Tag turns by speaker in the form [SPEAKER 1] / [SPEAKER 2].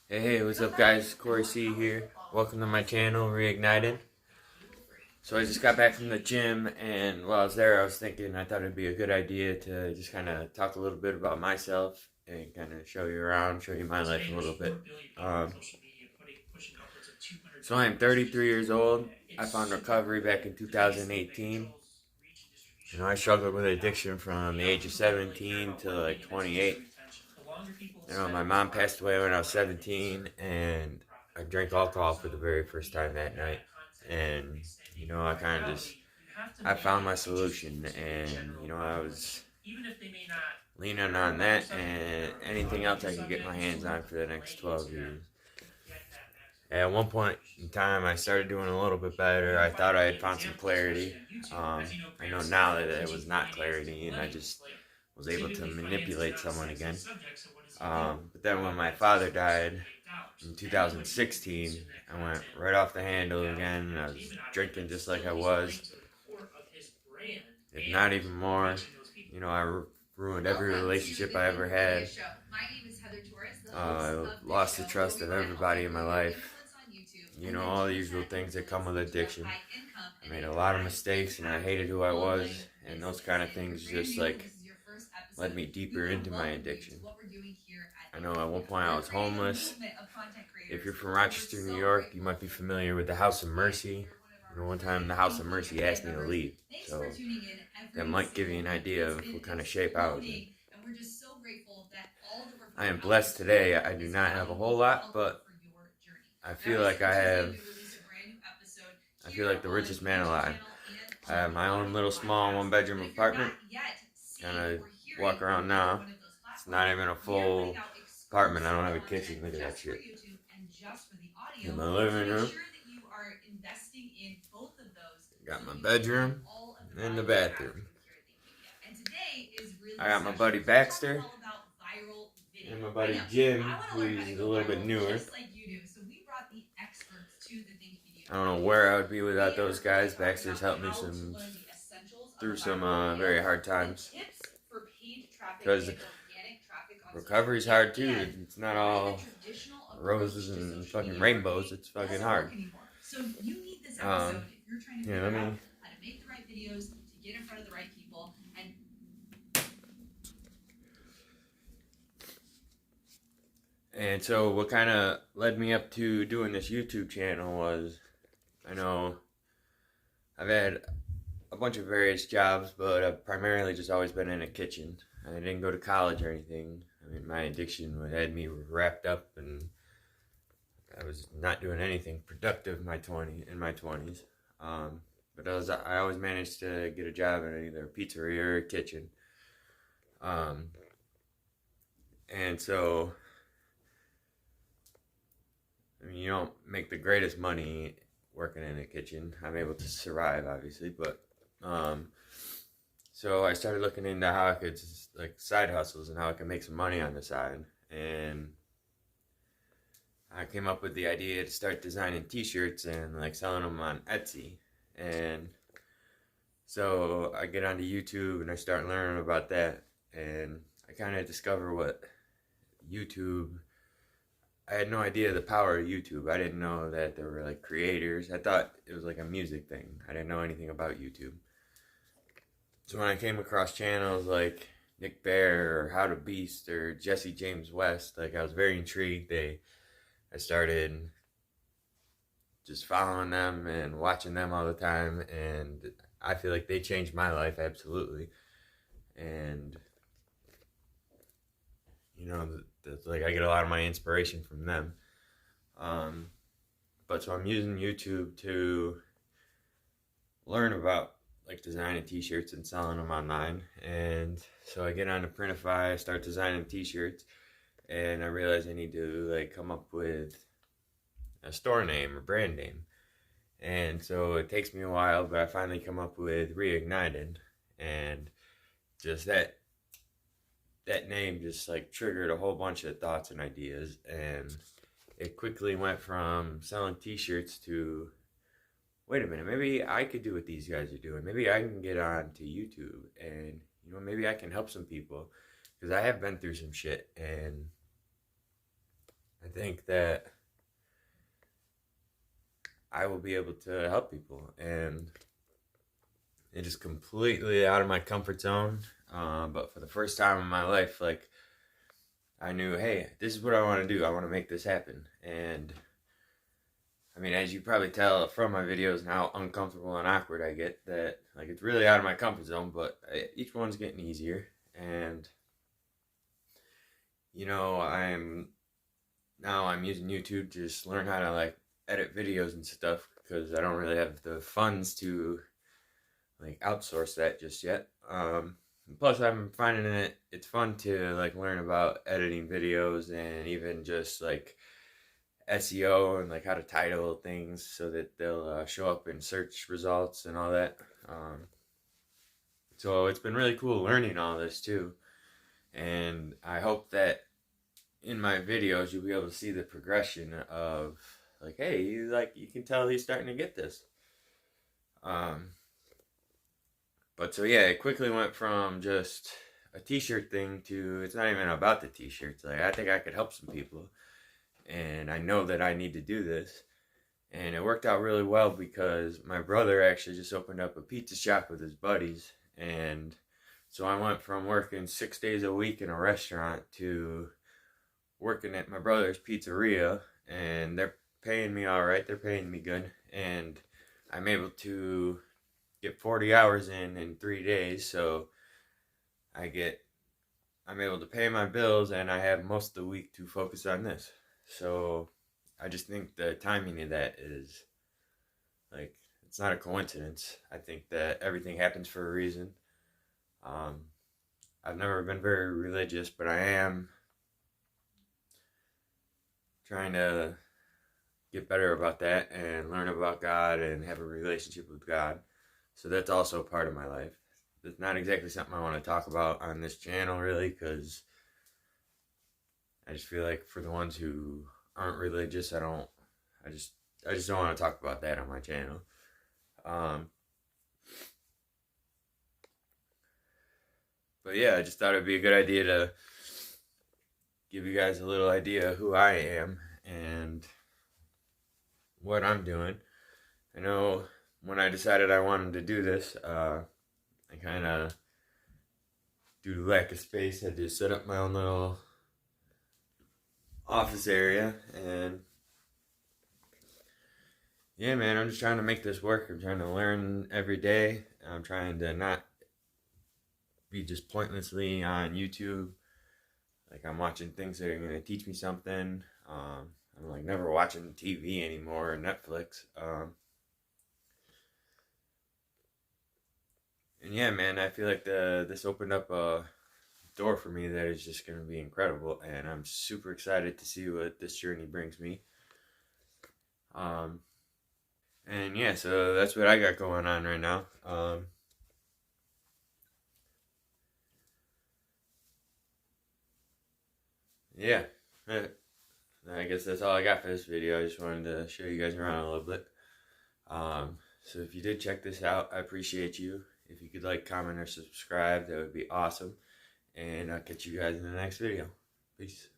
[SPEAKER 1] Hey, what's up guys? Corey C here. Welcome to my channel, Reignited. So I just got back from the gym, and while I was there I was thinking I thought it'd be a good idea to just kind of talk a little bit about myself and kind of show you around, show you my life a little bit. Um, so I'm 33 years old. I found recovery back in 2018. I struggled with addiction from the age of 17 to like 28. My mom passed away when I was 17, and I drank alcohol for the very first time that night. And, I kind of just, I found my solution, and, I was leaning on that and anything else I could get my hands on for the next 12 years. At one point in time, I started doing a little bit better. I thought I had found some clarity. I know now that it was not clarity, and I just was able to manipulate someone again. But then when my father died in 2016, I went right off the handle again. I was drinking just like I was, if not even more. I ruined every relationship I ever had. I lost the trust of everybody in my life. All the usual things that come with addiction. I made a lot of mistakes and I hated who I was, and those kind of things just like led me deeper into my addiction. I know at one point I was homeless. If you're from Rochester, New York, you might be familiar with the House of Mercy. One time the House of Mercy asked me to leave, so that might give you an idea of what kind of shape I was in. I am blessed today. I do not have a whole lot, but I feel like I feel like the richest man alive. I have my own little small one-bedroom apartment. Kind of walk around now. It's not even a full apartment. I don't have a kitchen. Look at that shit. In my living room. Got my bedroom and the bathroom. I got my buddy Baxter and my buddy Jim, who's a little bit newer. I don't know where I would be without those guys. Baxter's helped me through some very hard times. Because recovery's hard too. It's not all roses and fucking rainbows. It's fucking hard. Yeah, let me. And so what kind of led me up to doing this YouTube channel was, I know I've had a bunch of various jobs, but I've primarily just always been in a kitchen. I didn't go to college or anything. I mean, my addiction had me wrapped up, and I was not doing anything productive in my 20s. But I always managed to get a job in either a pizzeria or a kitchen. And so, I mean, you don't make the greatest money working in a kitchen. I'm able to survive, obviously, but so I started looking into how I could like side hustles and how I could make some money on the side, and I came up with the idea to start designing t-shirts and like selling them on Etsy. And so I get onto YouTube and I start learning about that, and I kind of discover what YouTube, I had no idea the power of YouTube. I didn't know that there were like creators. I thought it was like a music thing. I didn't know anything about YouTube. So when I came across channels like Nick Bear or How to Beast or Jesse James West, like I was very intrigued. I started just following them and watching them all the time, and I feel like they changed my life absolutely. And like I get a lot of my inspiration from them. But so I'm using YouTube to learn about like designing t-shirts and selling them online. And so I get on to Printify, I start designing t-shirts, and I realize I need to like come up with a store name or brand name. And so it takes me a while, but I finally come up with Reignited, and just that name just like triggered a whole bunch of thoughts and ideas, and it quickly went from selling t-shirts to, wait a minute, maybe I could do what these guys are doing. Maybe I can get on to YouTube, and maybe I can help some people, because I have been through some shit, and I think that I will be able to help people, and it is completely out of my comfort zone. But for the first time in my life, like, I knew, hey, this is what I want to do. I want to make this happen. And I mean, as you probably tell from my videos and how uncomfortable and awkward I get, that like it's really out of my comfort zone, but each one's getting easier. And you know, I'm using YouTube to just learn how to like edit videos and stuff, because I don't really have the funds to like outsource that just yet. Plus, I'm finding it's fun to like learn about editing videos and even just like SEO and like how to title things so that they'll show up in search results and all that. So it's been really cool learning all this too, and I hope that in my videos you'll be able to see the progression of like, hey, you can tell he's starting to get this. But so yeah, it quickly went from just a t-shirt thing to it's not even about the t-shirts. Like, I think I could help some people, and I know that I need to do this. And it worked out really well because my brother actually just opened up a pizza shop with his buddies, and so I went from working 6 days a week in a restaurant to working at my brother's pizzeria, and they're paying me all right. They're paying me good, and I'm able to get 40 hours in 3 days, so I'm able to pay my bills, and I have most of the week to focus on this. So I just think the timing of that is like, it's not a coincidence. I think that everything happens for a reason. I've never been very religious, but I am trying to get better about that and learn about God and have a relationship with God. So that's also part of my life. It's not exactly something I want to talk about on this channel, really, because I just feel like for the ones who aren't religious, I just don't want to talk about that on my channel. But yeah, I just thought it'd be a good idea to give you guys a little idea of who I am and what I'm doing. I know when I decided I wanted to do this, I kind of, due to lack of space, had to set up my own little office area. And yeah, man, I'm just trying to make this work. I'm trying to learn every day. I'm trying to not be just pointlessly on YouTube. Like, I'm watching things that are going to teach me something. I'm like never watching TV anymore or Netflix. And yeah, man, I feel like this opened up a door for me that is just going to be incredible, and I'm super excited to see what this journey brings me. And yeah, so that's what I got going on right now. Yeah, I guess that's all I got for this video. I just wanted to show you guys around a little bit. So if you did check this out, I appreciate you. If you could like, comment, or subscribe, that would be awesome. And I'll catch you guys in the next video. Peace.